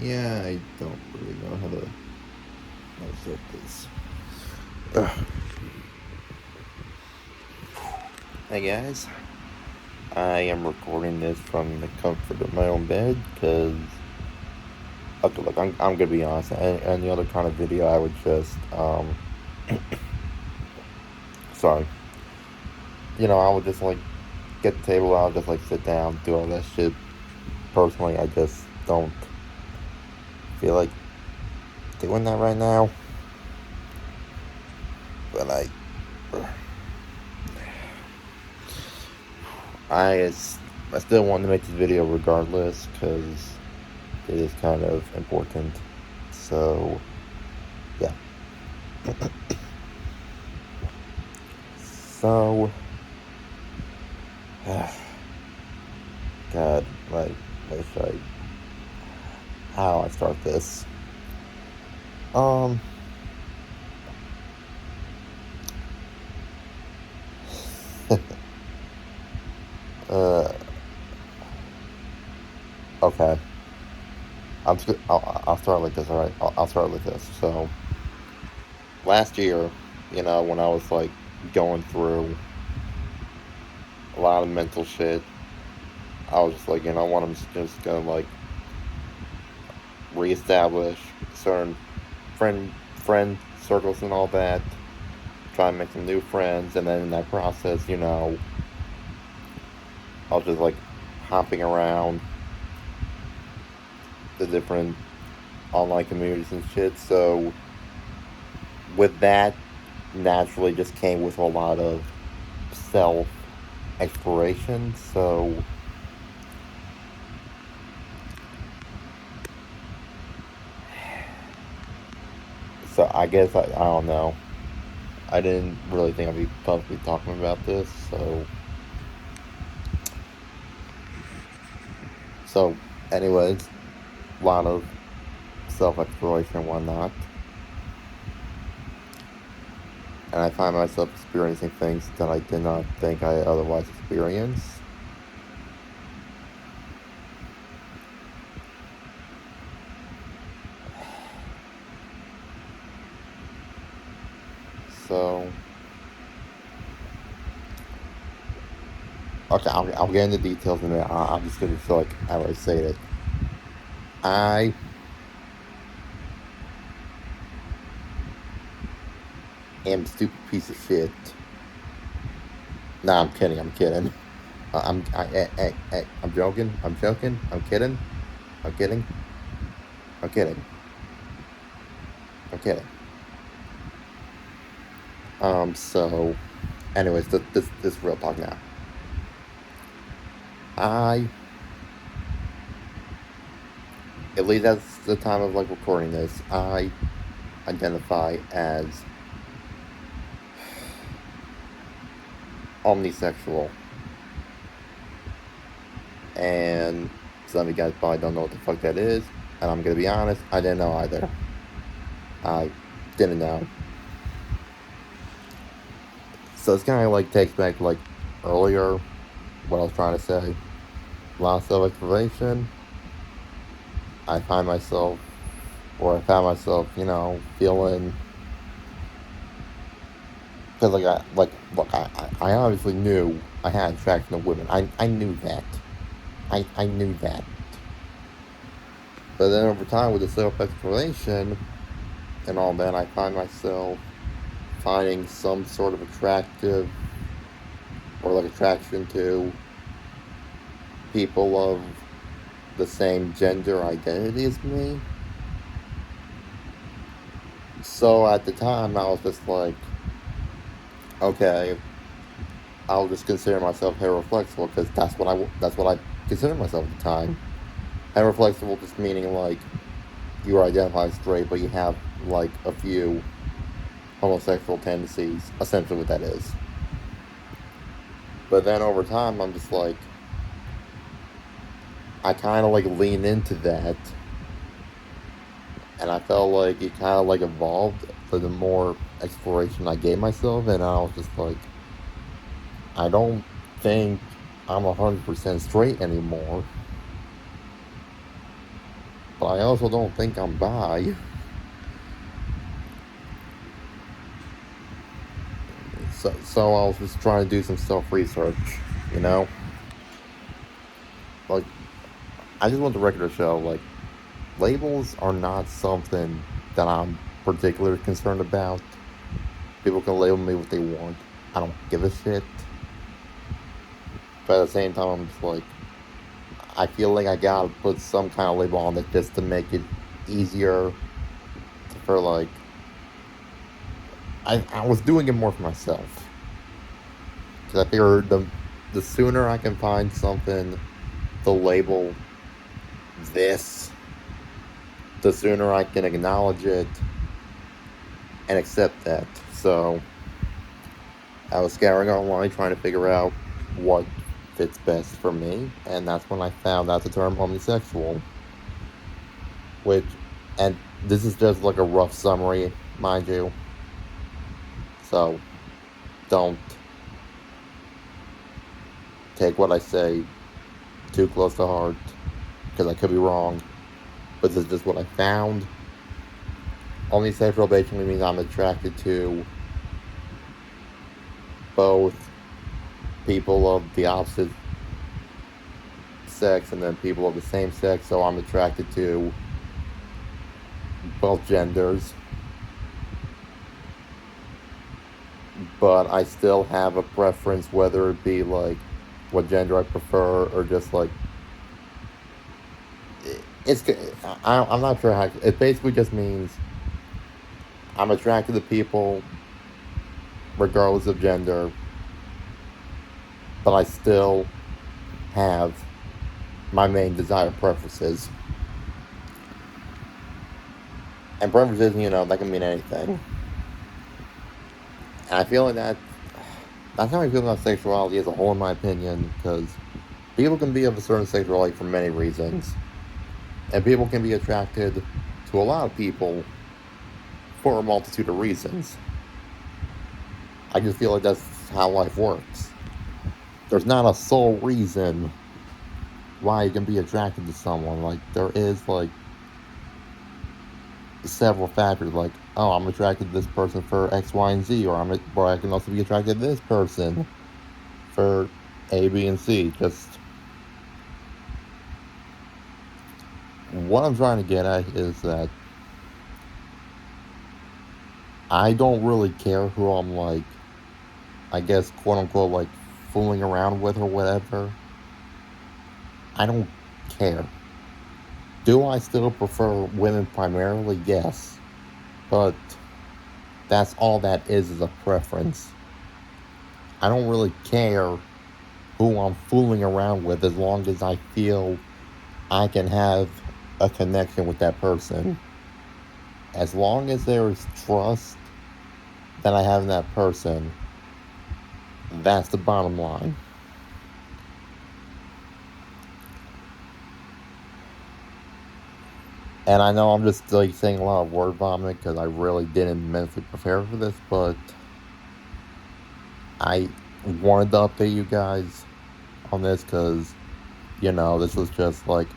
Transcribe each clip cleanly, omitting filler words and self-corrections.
Yeah, I don't really know how to start this. Hey guys, I am recording this from the comfort of my own bed because, okay, look, I'm gonna be honest. Any other kind of video, I would just, sorry, I would just like get the table out, just like sit down, do all that shit. Personally, I just don't feel like doing that right now. But I, I still want to make this video regardless because it is kind of important. So, yeah. So, God, like, what should how I start this? Um, uh, okay. I'll start like this, alright? I'll start like this. So, last year, when I was like going through a lot of mental shit, I was just like, what I'm just gonna like reestablish certain friend circles and all that, try and make some new friends, and then in that process, I was just like hopping around the different online communities and shit. So with that, naturally just came with a lot of self exploration. So I guess I don't know. I didn't really think I'd be publicly talking about this. So anyways, a lot of self exploration and whatnot. And I find myself experiencing things that I did not think I otherwise experience. So, okay, I'll get into details in a minute. I'm just gonna feel like I already say it. I am a stupid piece of shit. Nah, I'm kidding. I'm kidding. I'm joking. I'm joking. I'm kidding. I'm kidding. I'm kidding. I'm kidding. So, anyways, this real talk now. I, at least at the time of like recording this, I identify as omnisexual. And some of you guys probably don't know what the fuck that is. And I'm gonna be honest, I didn't know either. I didn't know. So it's kind of like takes back like earlier what I was trying to say. A lot of self-exploration. I found myself, feeling, because look, I obviously knew I had attraction to women. I knew that. I knew that. But then over time with the self-exploration and all that, I find myself finding some sort of attractive or like attraction to people of the same gender identity as me. So at the time, I was just like, okay, I'll just consider myself heteroflexible because that's what I considered myself at the time. Heteroflexible just meaning like you are identified straight, but you have like a few homosexual tendencies. Essentially, what that is. But then over time, I'm just like, I kind of like lean into that, and I felt like it kind of like evolved for the more exploration I gave myself, and I was just like, I don't think I'm 100% straight anymore. but I also don't think I'm bi. So I was just trying to do some self research, you know? Like, I just want the record to show, like, labels are not something that I'm particularly concerned about. People can label me what they want. I don't give a shit. But at the same time, I'm just like, I feel like I gotta put some kind of label on it just to make it easier for, like, I was doing it more for myself. Because I figured the sooner I can find something to label this, the sooner I can acknowledge it and accept that. So I was scouring online trying to figure out what fits best for me, and that's when I found out the term homosexual. Which, and this is just like a rough summary, mind you. So don't take what I say too close to heart, because I could be wrong. But this is just what I found. Homosexual basically means I'm attracted to both people of the opposite sex and then people of the same sex, so I'm attracted to both genders. But I still have a preference, whether it be like what gender I prefer or just like it's. I'm not sure how. It basically just means I'm attracted to people regardless of gender, but I still have my main desired preferences. And preferences, that can mean anything. And I feel like that's how I feel about sexuality as a whole, in my opinion, because people can be of a certain sexuality for many reasons. And people can be attracted to a lot of people for a multitude of reasons. I just feel like that's how life works. There's not a sole reason why you can be attracted to someone. Like, there is, like, several factors. Like, oh, I'm attracted to this person for X, Y, and Z. Or I can also be attracted to this person for A, B, and C. Just what I'm trying to get at is that I don't really care who I'm, like, I guess, quote unquote, like, fooling around with or whatever. I don't care. Do I still prefer women primarily? Yes. But that's all that is a preference. I don't really care who I'm fooling around with as long as I feel I can have a connection with that person. As long as there is trust that I have in that person, that's the bottom line. And I know I'm just like saying a lot of word vomit because I really didn't mentally prepare for this, but I wanted to update you guys on this because, this was just like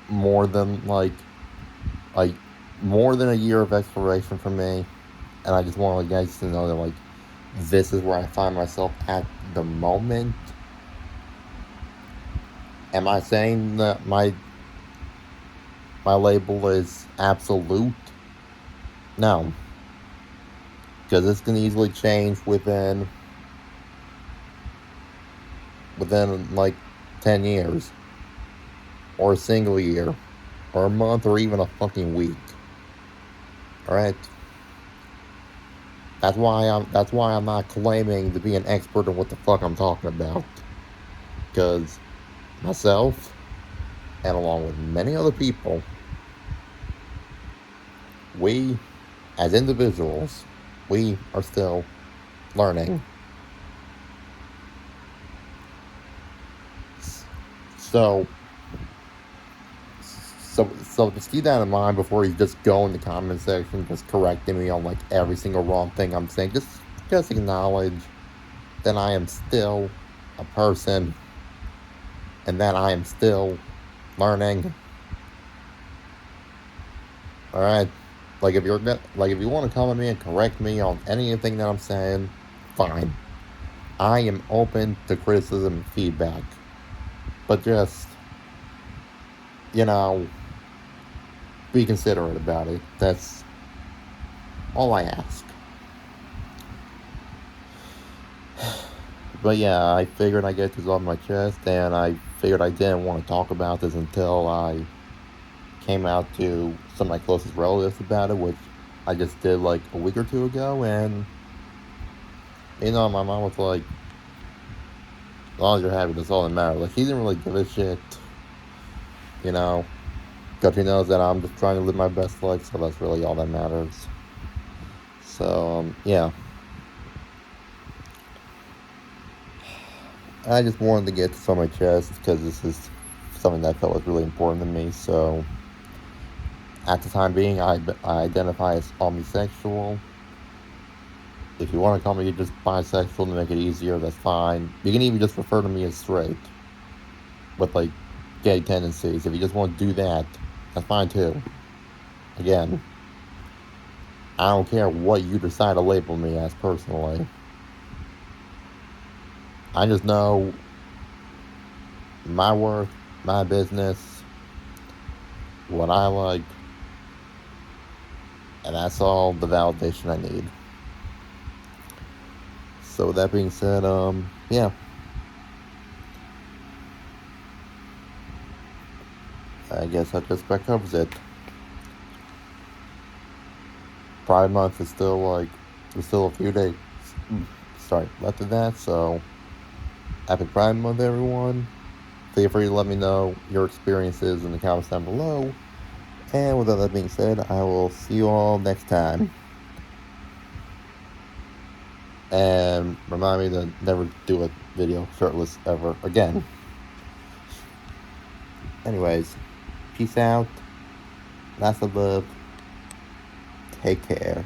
more than like more than a year of exploration for me. And I just want you guys to know that, like, this is where I find myself at the moment. Am I saying that my label is absolute? No. Because this can easily change within like 10 years. Or a single year. Or a month or even a fucking week. Alright? That's why I'm not claiming to be an expert on what the fuck I'm talking about. Because myself, and along with many other people, we, as individuals, we are still learning. So just keep that in mind before you just go in the comment section just correcting me on like every single wrong thing I'm saying. Just acknowledge that I am still a person and that I am still learning. All right, like if you want to come at me and correct me on anything that I'm saying, fine. I am open to criticism and feedback, but just you know, be considerate about it. That's all I ask. But yeah, I figured I get this off my chest, and I figured I didn't want to talk about this until I came out to some of my closest relatives about it, which I just did like a week or two ago, and my mom was like, "As long as you're happy, that's all that matters." Like, she didn't really give a shit, you know, because she knows that I'm just trying to live my best life, so that's really all that matters. So, yeah, I just wanted to get this on my chest because this is something that I felt was really important to me. So, at the time being, I identify as omnisexual. If you want to call me just bisexual to make it easier, that's fine. You can even just refer to me as straight with like gay tendencies. If you just want to do that, that's fine too. Again, I don't care what you decide to label me as personally. I just know my worth, my business, what I like, and that's all the validation I need. So with that being said, yeah, I guess that just about covers it. Pride Month is still there's still a few days, sorry, left of that, so happy Pride Month, everyone. Feel free to let me know your experiences in the comments down below. And with all that being said, I will see you all next time. And remind me to never do a video shirtless ever again. Anyways, peace out. Lots of love. Take care.